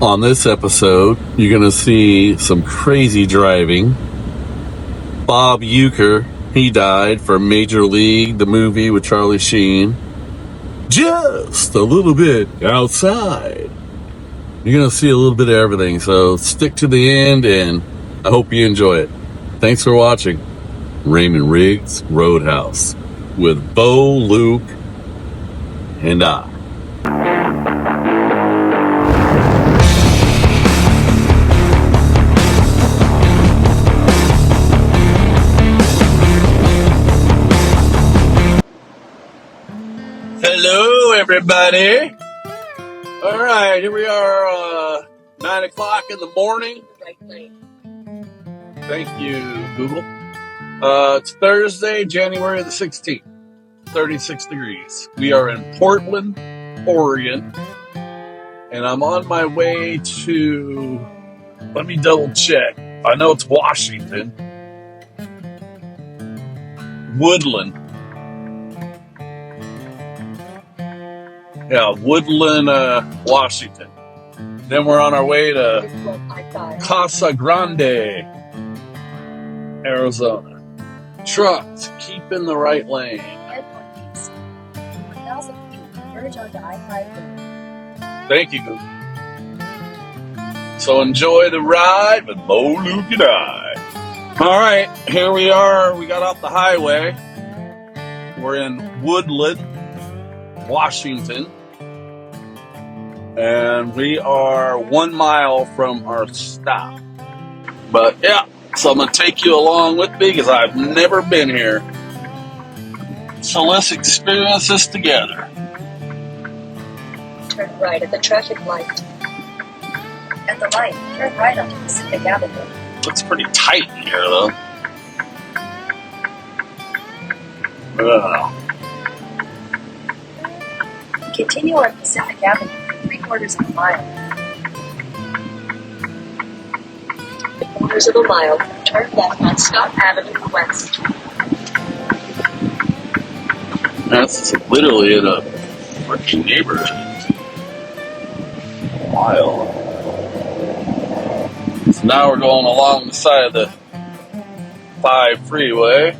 On this episode, you're going to see some crazy driving. Bob Uecker, he died from Major League, the movie with Charlie Sheen. Just a little bit outside. You're going to see a little bit of everything, so stick to the end, and I hope you enjoy it. Thanks for watching Raymond Riggs Roadhouse with Bo, Luke, and I. Hello, everybody. All right, here we are, 9 o'clock in the morning. Thank you, Google. It's Thursday, January the 16th, 36 degrees. We are in Portland, Oregon, and I'm on my way to, let me double check. I know it's Washington. Woodland. Yeah, Woodland, Washington. Then we're on our way to Casa Grande, Arizona. Trucks, keep in the right lane. Thank you, Google. So enjoy the ride with Bo, Luke, and I. All right, here we are. We got off the highway. We're in Woodland, Washington. And we are 1 mile from our stop. But yeah, so I'm going to take you along with me because I've never been here. So let's experience this together. Turn right at the traffic light. At the light, turn right onto Pacific Avenue. Looks pretty tight in here, though. Wow. Continue on Pacific Avenue for 3/4 of a mile. 3/4 of a mile, turn left on Scott Avenue West. That's literally in a freaking neighborhood. Wild. So now we're going along the side of the 5 freeway.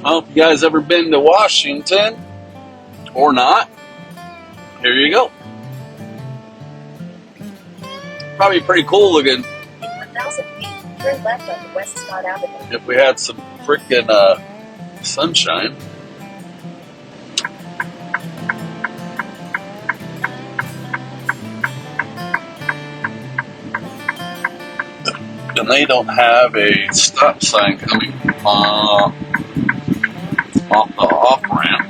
I hope you guys ever been to Washington or not. Here you go. Probably pretty cool looking. In 1,000 feet, turn left on West Scott Avenue. If we had some freaking sunshine. And they don't have a stop sign coming off the off ramp.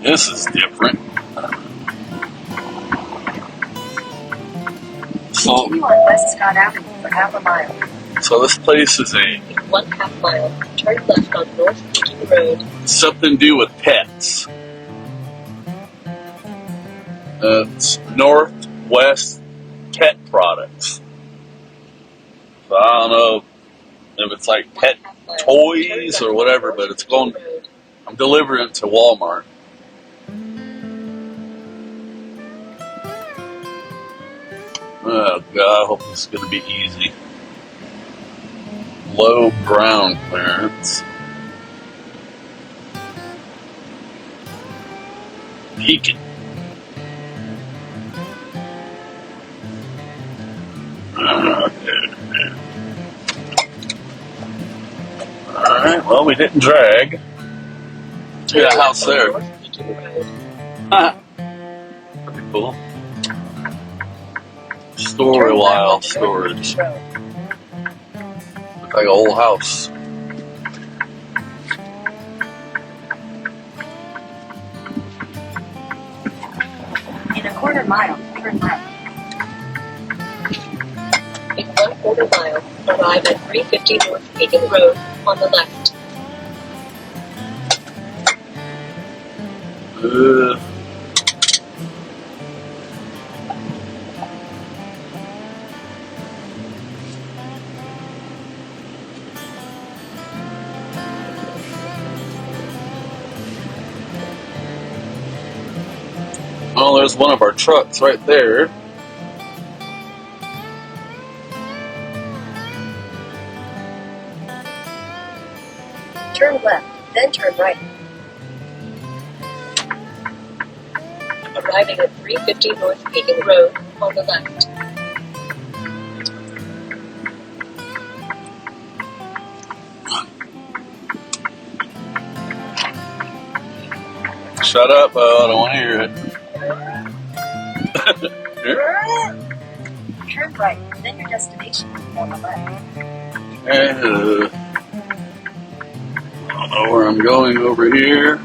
This is different. So, continue on West Scott Avenue for half a mile. So this place is In 1/2 mile, turn left on North Beacon Road. something to do with pets. It's Northwest Pet Products. So I don't know if it's like pet toys or whatever, but it's going. I'm delivering it to Walmart. Oh God, I hope this is going to be easy. Low ground clearance. Peeking. Alright, well, we didn't drag. See that house there. Pretty cool. Storage. Looks like an old house. In 1/4 mile, turn left. In 1/4 mile, arrive at 350 North Beacon Road on the left. Oh, there's one of our trucks right there. Turn left, then turn right. Arriving at 350 North Peking Road on the left. Shut up, Bo. I don't want to hear it. Turn right, then your destination on the left. I don't know where I'm going over here.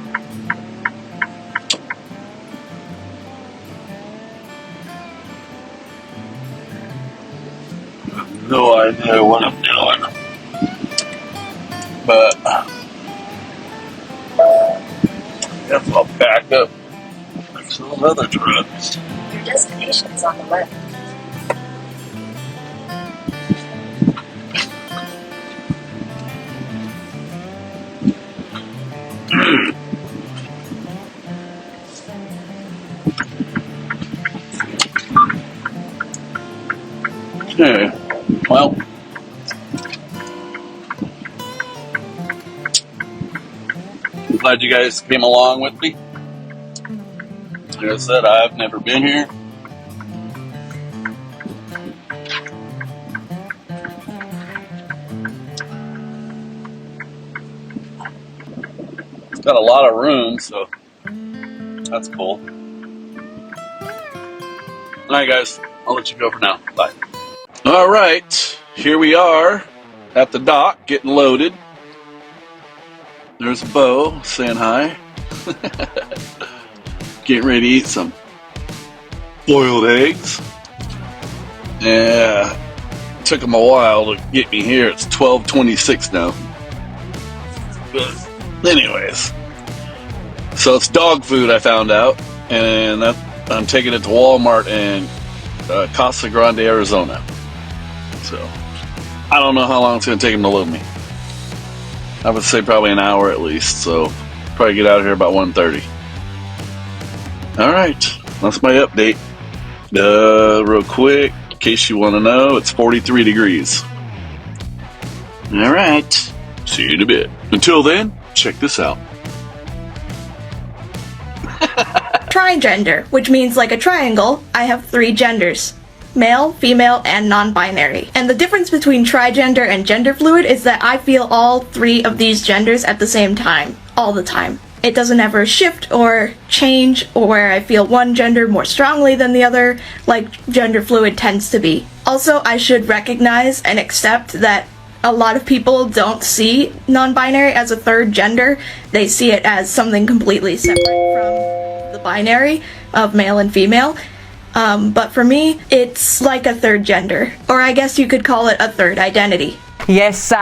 No idea what I'm doing. But I guess I'll back up like some other trucks. Your destination is on the left. Okay, well, I'm glad you guys came along with me. Like I said, I've never been here. It's got a lot of room, so that's cool. Alright guys, I'll let you go for now. Bye. Alright, here we are at the dock getting loaded. There's Bo saying hi. Getting ready to eat some boiled eggs. Yeah, it took them a while to get me here. It's 12:26 now. But anyways, so it's dog food I found out, and I'm taking it to Walmart in Casa Grande, Arizona. So I don't know how long it's going to take him to load me. I would say probably an hour at least, so probably get out of here about 1:30. Alright, that's my update. Real quick, in case you want to know, it's 43 degrees. Alright, see you in a bit. Until then, check this out. Trigender, which means like a triangle, I have 3 genders. Male, female, and non-binary. And the difference between trigender and gender fluid is that I feel all 3 of these genders at the same time, all the time. It doesn't ever shift or change, or where I feel one gender more strongly than the other, like gender fluid tends to be. Also, I should recognize and accept that a lot of people don't see non-binary as a third gender. They see it as something completely separate from the binary of male and female. But for me, it's like a third gender, or I guess you could call it a third identity. Yes,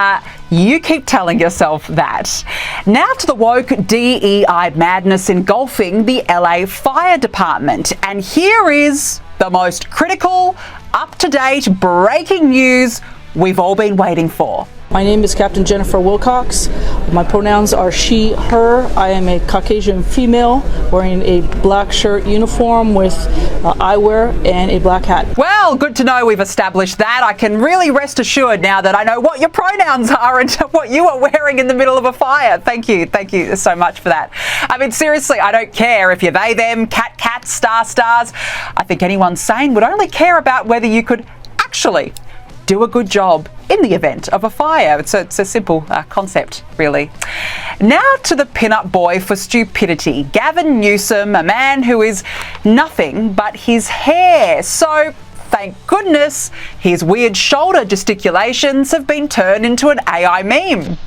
you keep telling yourself that. Now to the woke DEI madness engulfing the LA Fire Department. And here is the most critical, up-to-date breaking news we've all been waiting for. My name is Captain Jennifer Wilcox. My pronouns are she, her. I am a Caucasian female wearing a black shirt uniform with eyewear and a black hat. Well, good to know we've established that. I can really rest assured now that I know what your pronouns are and what you are wearing in the middle of a fire. Thank you so much for that. I mean, seriously, I don't care if you're they, them, cat, cats, stars. I think anyone sane would only care about whether you could actually do a good job in the event of a fire. It's a simple concept, really. Now to the pin-up boy for stupidity, Gavin Newsom, a man who is nothing but his hair. So, thank goodness, his weird shoulder gesticulations have been turned into an AI meme.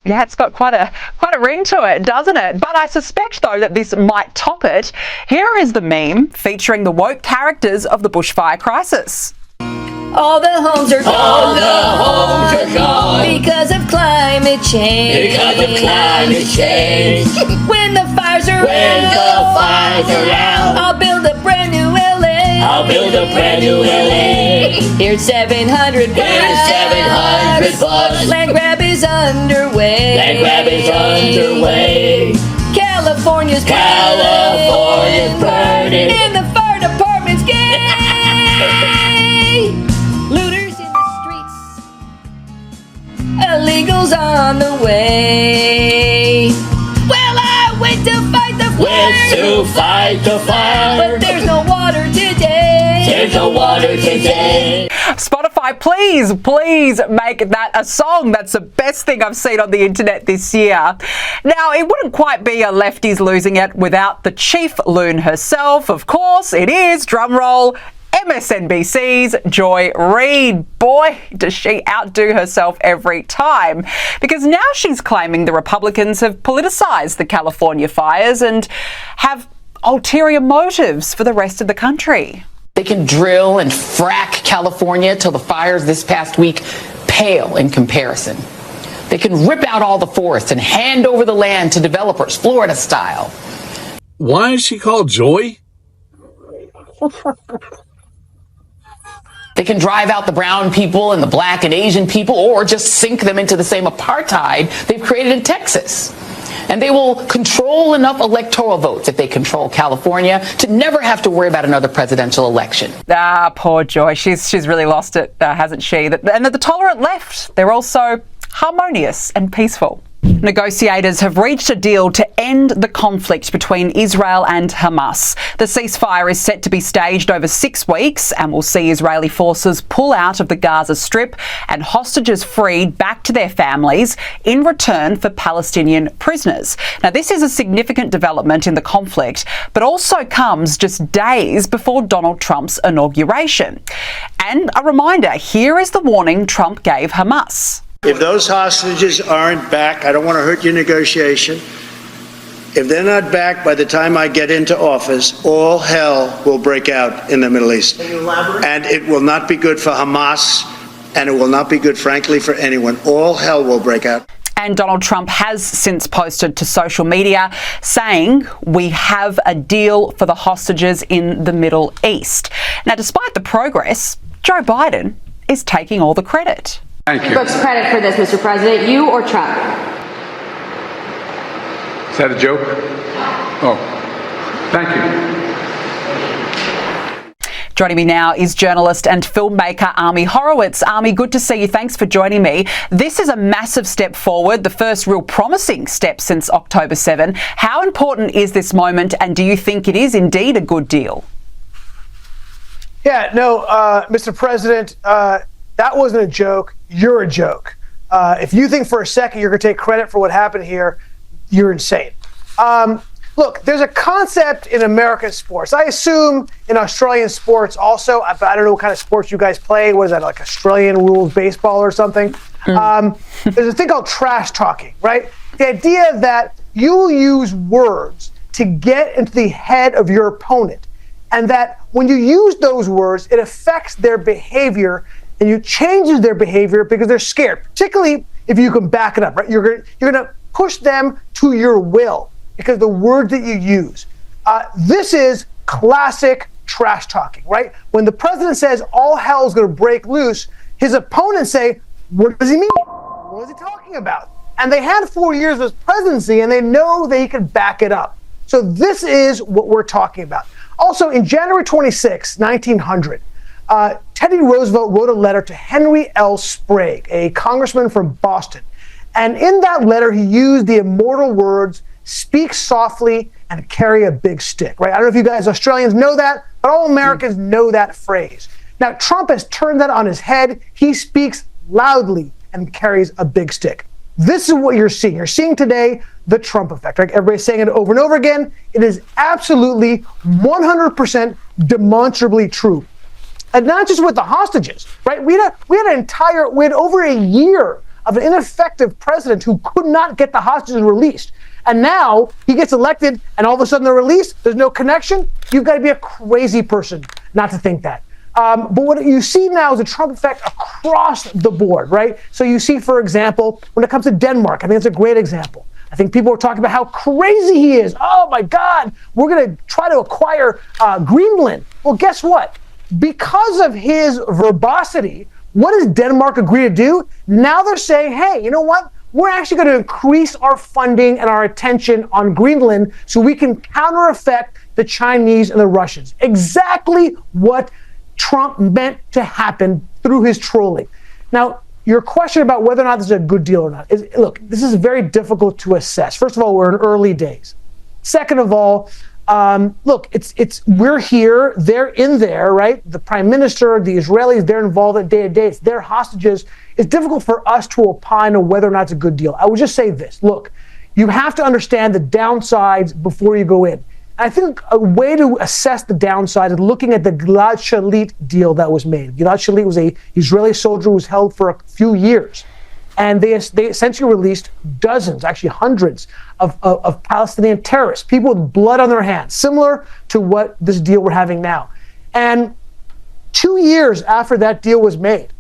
Yeah, it's got quite a ring to it, doesn't it? But I suspect, though, that this might top it. Here is the meme featuring the woke characters of the bushfire crisis. All the homes are gone. Because of climate change. When the fires are out, I'll build a brand new LA. Here's 700 bucks. Land grab is underway. California's burning. And the fire department's gay. Looters in the streets. Illegals on the way. Well, I went to fight the fire. But there's no water today. Spotify, please make that a song. That's the best thing I've seen on the internet this year. Now, it wouldn't quite be a lefties losing it without the chief loon herself. Of course, it is, drumroll, MSNBC's Joy Reid. Boy, does she outdo herself every time. Because now she's claiming the Republicans have politicised the California fires and have ulterior motives for the rest of the country. They can drill and frack California till the fires this past week pale in comparison. They can rip out all the forests and hand over the land to developers, Florida style. Why is she called Joy? They can drive out the brown people and the black and Asian people, or just sink them into the same apartheid they've created in Texas. And they will control enough electoral votes if they control California to never have to worry about another presidential election. Ah, poor Joy. She's really lost it, hasn't she? And the tolerant left, they're also harmonious and peaceful. Negotiators have reached a deal to end the conflict between Israel and Hamas. The ceasefire is set to be staged over 6 weeks and will see Israeli forces pull out of the Gaza Strip and hostages freed back to their families in return for Palestinian prisoners. Now, this is a significant development in the conflict, but also comes just days before Donald Trump's inauguration. And a reminder, here is the warning Trump gave Hamas. If those hostages aren't back, I don't want to hurt your negotiation. If they're not back by the time I get into office, all hell will break out in the Middle East. Can you elaborate? And it will not be good for Hamas, and it will not be good, frankly, for anyone. All hell will break out. And Donald Trump has since posted to social media saying, "We have a deal for the hostages in the Middle East." Now, despite the progress, Joe Biden is taking all the credit. Thank you. Folks, credit for this, Mr. President, you or Trump? Is that a joke? Oh, thank you. Joining me now is journalist and filmmaker Ami Horowitz. Ami, good to see you. Thanks for joining me. This is a massive step forward, the first real promising step since October 7. How important is this moment, and do you think it is indeed a good deal? Yeah, no, Mr. President, that wasn't a joke. You're a joke. If you think for a second you're going to take credit for what happened here, you're insane. Look, there's a concept in American sports. I assume in Australian sports also, but I don't know what kind of sports you guys play. What is that, like Australian rules baseball or something? There's a thing called trash talking, right? The idea that you'll use words to get into the head of your opponent, and that when you use those words, it affects their behavior and you changes their behavior because they're scared, particularly if you can back it up, right? You're going to push them to your will because the words that you use. This is classic trash talking, right? When the president says all hell is going to break loose, his opponents say, what does he mean? What is he talking about? And they had 4 years of his presidency and they know they can back it up. So this is what we're talking about. Also, in January 26, 1900, Teddy Roosevelt wrote a letter to Henry L. Sprague, a congressman from Boston. And in that letter, he used the immortal words, speak softly and carry a big stick, right? I don't know if you guys Australians know that, but all Americans know that phrase. Now, Trump has turned that on his head. He speaks loudly and carries a big stick. This is what you're seeing. You're seeing today the Trump effect, right? Everybody's saying it over and over again. It is absolutely 100% demonstrably true. And not just with the hostages, right? We had over a year of an ineffective president who could not get the hostages released. And now he gets elected and all of a sudden they're released. There's no connection. You've got to be a crazy person not to think that. But what you see now is a Trump effect across the board, right? So you see, for example, when it comes to Denmark, I think it's a great example. I think people are talking about how crazy he is. Oh my God, we're going to try to acquire Greenland. Well, guess what? Because of his verbosity, what does Denmark agree to do? Now they're saying, hey, you know what? We're actually going to increase our funding and our attention on Greenland so we can counter-effect the Chinese and the Russians. Exactly what Trump meant to happen through his trolling. Now, your question about whether or not this is a good deal or not look, this is very difficult to assess. First of all, we're in early days. Second of all, look, we're here, they're in there, right? The prime minister, the Israelis, they're involved at day to day. It's their hostages. It's difficult for us to opine on whether or not it's a good deal. I would just say this. Look, you have to understand the downsides before you go in. I think a way to assess the downside is looking at the Gilad Shalit deal that was made. Gilad Shalit was an Israeli soldier who was held for a few years. And they essentially released dozens, actually hundreds, of Palestinian terrorists, people with blood on their hands, similar to what this deal we're having now. And 2 years after that deal was made,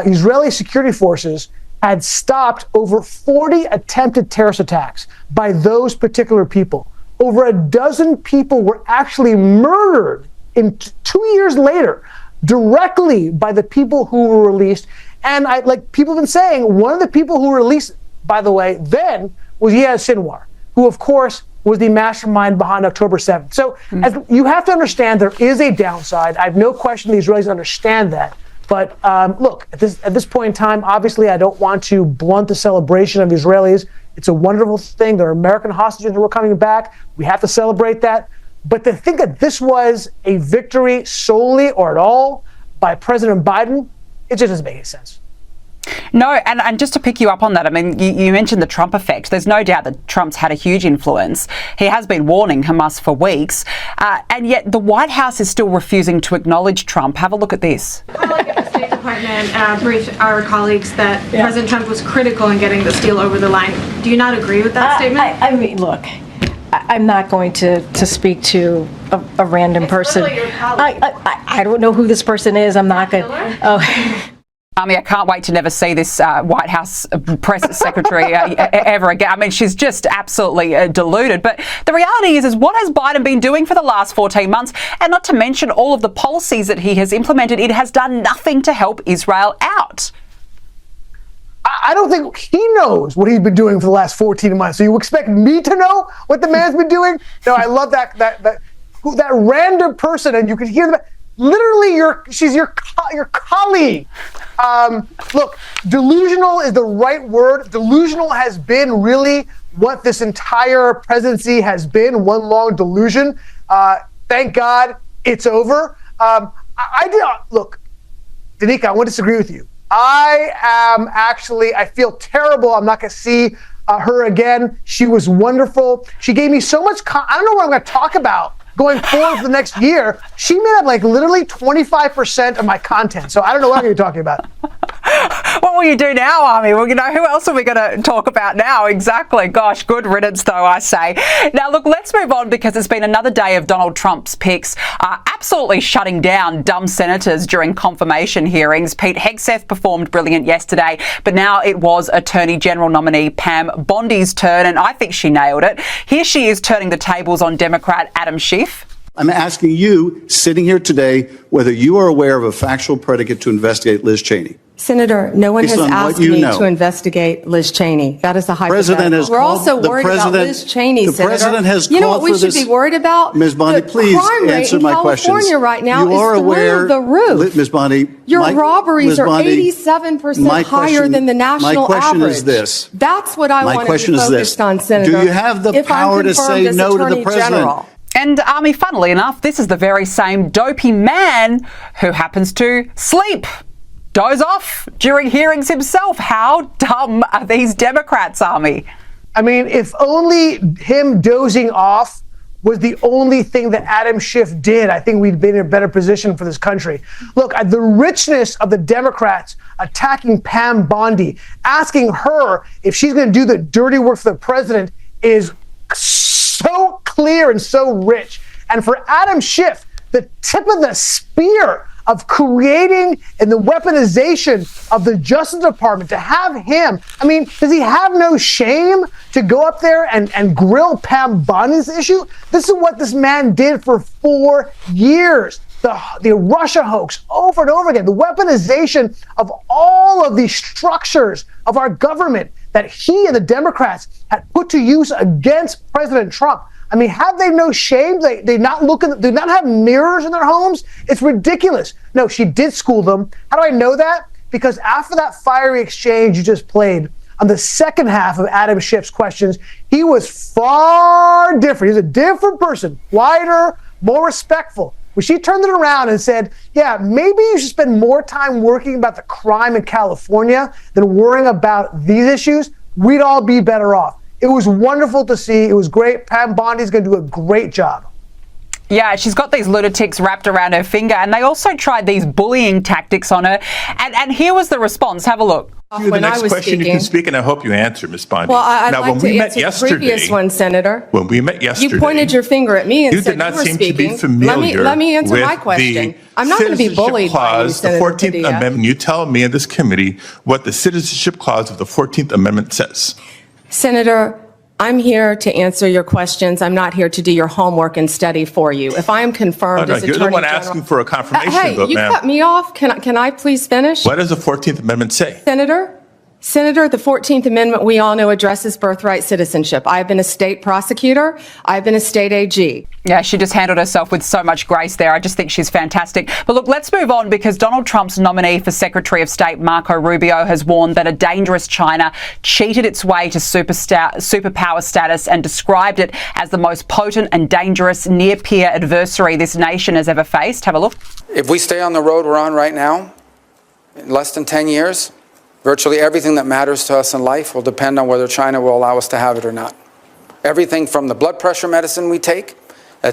Israeli security forces had stopped over 40 attempted terrorist attacks by those particular people. Over a dozen people were actually murdered in 2 years later, directly by the people who were released. And like people have been saying, one of the people who were released, by the way, then was Yahya Sinwar, who of course was the mastermind behind October 7th. So as you have to understand there is a downside. I have no question the Israelis understand that. But look, at this point in time, obviously I don't want to blunt the celebration of the Israelis. It's a wonderful thing. There are American hostages who are coming back. We have to celebrate that. But to think that this was a victory solely or at all by President Biden, it just doesn't make any sense. No, and just to pick you up on that, I mean, you mentioned the Trump effect. There's no doubt that Trump's had a huge influence. He has been warning Hamas for weeks, and yet the White House is still refusing to acknowledge Trump. Have a look at this. The State Department briefed our colleagues that President Trump was critical in getting this deal over the line. Do you not agree with that statement? I mean, look, I'm not going to speak to a random person. I don't know who this person is. I'm not going to. Oh. I can't wait to never see this White House press secretary ever again. I mean, she's just absolutely deluded. But the reality is what has Biden been doing for the last 14 months? And not to mention all of the policies that he has implemented, it has done nothing to help Israel out. I don't think he knows what he's been doing for the last 14 months. So you expect me to know what the man's been doing? No, I love that random person, and you can hear them. Literally, she's your colleague. Look, delusional is the right word. Delusional has been really what this entire presidency has been, one long delusion. Thank God it's over. Look, Danica, I won't disagree with you. I feel terrible. I'm not going to see her again. She was wonderful. She gave me so much, I don't know what I'm going to talk about going forward for the next year. She made up like literally 25% of my content. So I don't know what I'm going to be talking about. What will you do now, Army? Well, who else are we going to talk about now? Exactly. Gosh, good riddance, though, I say. Now, look, let's move on because it's been another day of Donald Trump's picks absolutely shutting down dumb senators during confirmation hearings. Pete Hegseth performed brilliant yesterday, but now it was Attorney General nominee Pam Bondi's turn, and I think she nailed it. Here she is turning the tables on Democrat Adam Schiff. I'm asking you, sitting here today, whether you are aware of a factual predicate to investigate Liz Cheney. Senator, no one has asked me to investigate Liz Cheney. That is a hypothetical. We're also worried about Liz Cheney, Senator. The president has called for this. You know what we should be worried about? Ms. Bondi, please answer my questions. California right now is through the roof. Ms. Bondi, your robberies are 87% higher than the national average. My question is this. That's what I want to be focused on, Senator. Do you have the power to say no to the president? And, Army, funnily enough, this is the very same dopey man who happens to sleep, doze off during hearings himself. How dumb are these Democrats, Army? I mean, if only him dozing off was the only thing that Adam Schiff did, I think we'd be in a better position for this country. Look, the richness of the Democrats attacking Pam Bondi, asking her if she's going to do the dirty work for the president is so clear and so rich. And for Adam Schiff, the tip of the spear of creating and the weaponization of the Justice Department, to have him, I mean, does he have no shame to go up there and grill Pam Bondi's issue? This is what this man did for 4 years. The Russia hoax over and over again, the weaponization of all of these structures of our government that he and the Democrats had put to use against President Trump. I mean, have they no shame? They not look in, do not have mirrors in their homes? It's ridiculous. No, she did school them. How do I know that? Because after that fiery exchange you just played, on the second half of Adam Schiff's questions, he was far different. He's a different person, quieter, more respectful. When she turned it around and said, yeah, maybe you should spend more time working about the crime in California than worrying about these issues, we'd all be better off. It was wonderful to see. It was great. Pam Bondi's going to do a great job. Yeah, she's got these lunatics wrapped around her finger, and they also tried these bullying tactics on her. And here was the response. Have a look. The next question you can speak, and I hope you answer, Ms. Bondi. Well, I'd now, like when to we met answer yesterday, the previous one, Senator. When we met yesterday, you pointed your finger at me and you said did not you were seem speaking. to be familiar Let me answer with my question. the I'm not going to be bullied by you, clause, the Senator 14th Padilla. Amendment. You tell me in this committee what the citizenship clause of the 14th Amendment says. Senator, I'm here to answer your questions. I'm not here to do your homework and study for you. If I am confirmed as you're Attorney the one General, asking for a confirmation hey, vote, you ma'am. cut me off. Can I please finish? What does the 14th Amendment say? Senator, the 14th Amendment, we all know, addresses birthright citizenship. I've been a state prosecutor. I've been a state AG. Yeah, she just handled herself with so much grace there. I just think she's fantastic. But look, let's move on, because Donald Trump's nominee for Secretary of State, Marco Rubio, has warned that a dangerous China cheated its way to superpower status and described it as the most potent and dangerous near-peer adversary this nation has ever faced. Have a look. If we stay on the road we're on right now, in less than 10 years, virtually everything that matters to us in life will depend on whether China will allow us to have it or not. Everything from the blood pressure medicine we take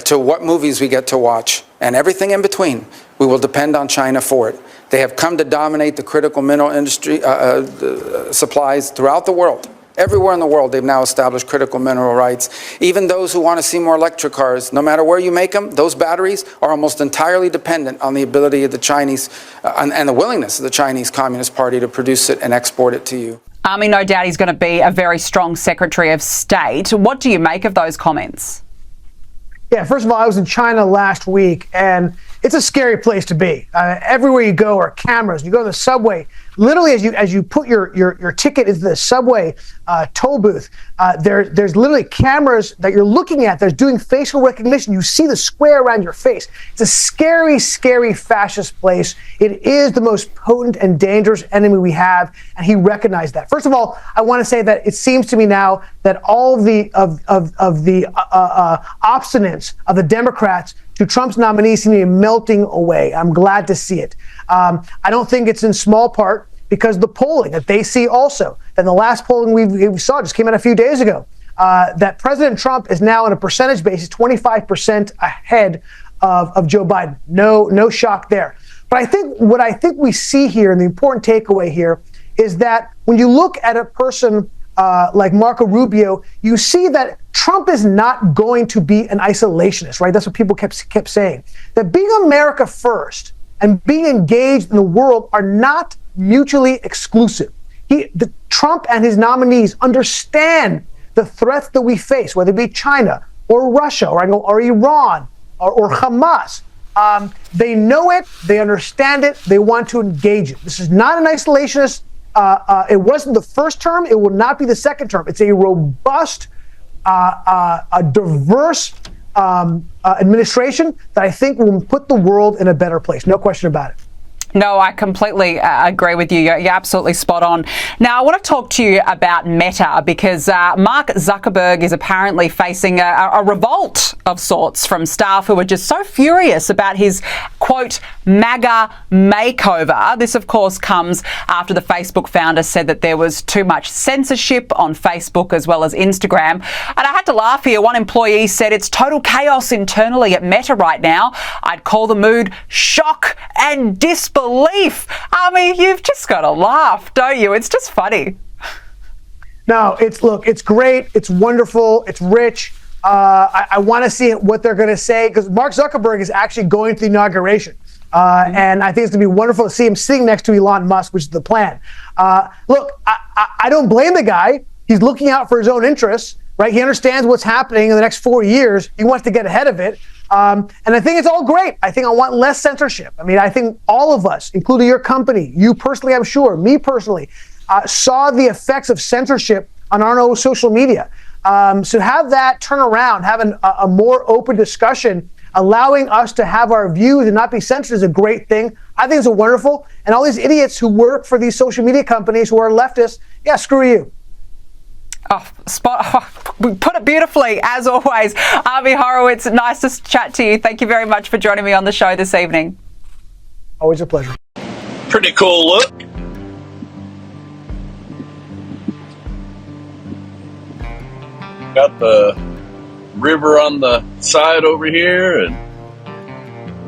to what movies we get to watch, and everything in between, we will depend on China for it. They have come to dominate the critical mineral industry supplies throughout the world. Everywhere in the world, they've now established critical mineral rights. Even those who want to see more electric cars, no matter where you make them, those batteries are almost entirely dependent on the ability of the Chinese and the willingness of the Chinese Communist Party to produce it and export it to you. I mean, no doubt he's going to be a very strong Secretary of State. What do you make of those comments? Yeah, first of all, I was in China last week, and it's a scary place to be. Everywhere you go are cameras. You go to the subway. Literally, as you put your ticket into the subway toll booth, there's literally cameras that you're looking at. They're doing facial recognition. You see the square around your face. It's a scary, scary fascist place. It is the most potent and dangerous enemy we have, and he recognized that. First of all, I want to say that it seems to me now that all of the obstinance of the Democrats to Trump's nominee seem to be melting away. I'm glad to see it. I don't think it's in small part because the polling that they see also, and the last polling we saw just came out a few days ago, that President Trump is now on a percentage basis 25% ahead of Joe Biden. No shock there. But what I think we see here, and the important takeaway here, is that when you look at a person like Marco Rubio, you see that Trump is not going to be an isolationist, right? That's what people kept saying. That being America first and being engaged in the world are not mutually exclusive. Trump and his nominees understand the threats that we face, whether it be China or Russia or Iran or Hamas. They know it, they understand it, they want to engage it. This is not an isolationist. It wasn't the first term, it will not be the second term. It's a robust, a diverse administration that I think will put the world in a better place. No question about it. No, I completely agree with you. You're absolutely spot on. Now, I want to talk to you about Meta, because Mark Zuckerberg is apparently facing a revolt of sorts from staff who are just so furious about his, quote, MAGA makeover. This, of course, comes after the Facebook founder said that there was too much censorship on Facebook as well as Instagram. And I had to laugh here. One employee said it's total chaos internally at Meta right now. I'd call the mood shock and disbelief. I mean, you've just got to laugh, don't you? It's just funny. No, it's great. It's wonderful. It's rich. I want to see what they're going to say, because Mark Zuckerberg is actually going to the inauguration. And I think it's going to be wonderful to see him sitting next to Elon Musk, which is the plan. Look, I don't blame the guy. He's looking out for his own interests, right? He understands what's happening in the next 4 years. He wants to get ahead of it. And I think it's all great. I think I want less censorship. I mean, I think all of us, including your company, you personally, I'm sure, me personally, saw the effects of censorship on our own social media. So have that turn around, having a more open discussion, allowing us to have our views and not be censored is a great thing. I think it's wonderful. And all these idiots who work for these social media companies who are leftists, yeah, screw you. We put it beautifully, as always. Avi Horowitz, nice to chat to you. Thank you very much for joining me on the show this evening. Always a pleasure. Pretty cool look. Got the river on the side over here and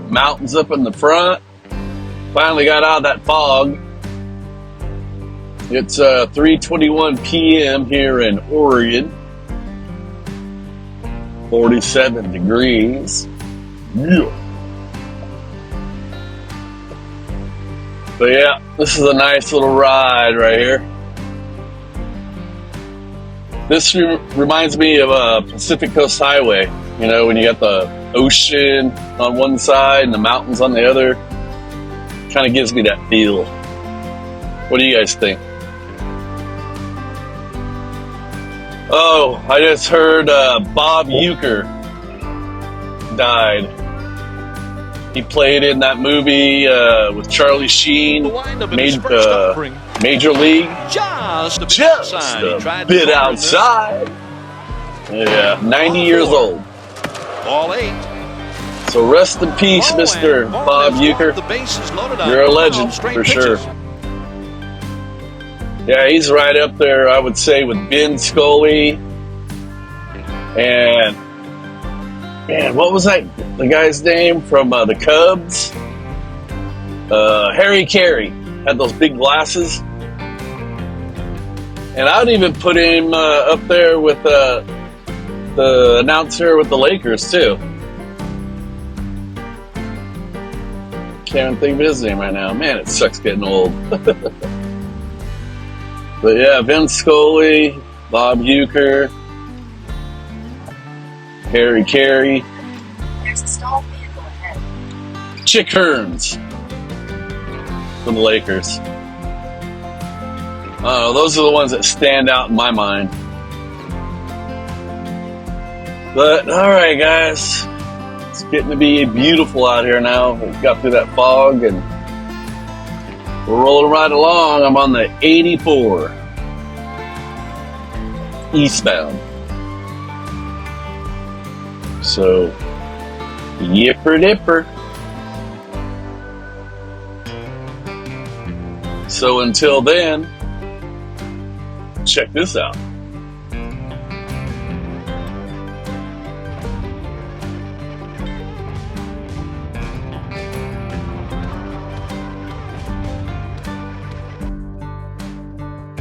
mountains up in the front. Finally got out of that fog. It's 3:21 p.m. here in Oregon. 47 degrees. Yeah. So yeah, this is a nice little ride right here. This reminds me of Pacific Coast Highway. You know, when you got the ocean on one side and the mountains on the other. Kind of gives me that feel. What do you guys think? Oh, I just heard Bob Uecker died. He played in that movie with Charlie Sheen, Major League. Just a bit outside. Yeah, 90 years old. Ball 8. So rest in peace, Mr. Bob Uecker. You're a legend, for sure. Yeah, he's right up there, I would say, with Ben Scully. And, man, what was that, the guy's name from the Cubs? Harry Carey had those big glasses. And I would even put him up there with the announcer with the Lakers, too. Can't even think of his name right now. Man, it sucks getting old. But yeah, Vince Scully, Bob Uecker, Harry Carey, There's a stalled vehicle ahead. Chick Hearns from the Lakers. Those are the ones that stand out in my mind. But all right, guys, it's getting to be beautiful out here now. We got through that fog and we're rolling right along. I'm on the 84 eastbound. So, yipper dipper. So until then, check this out.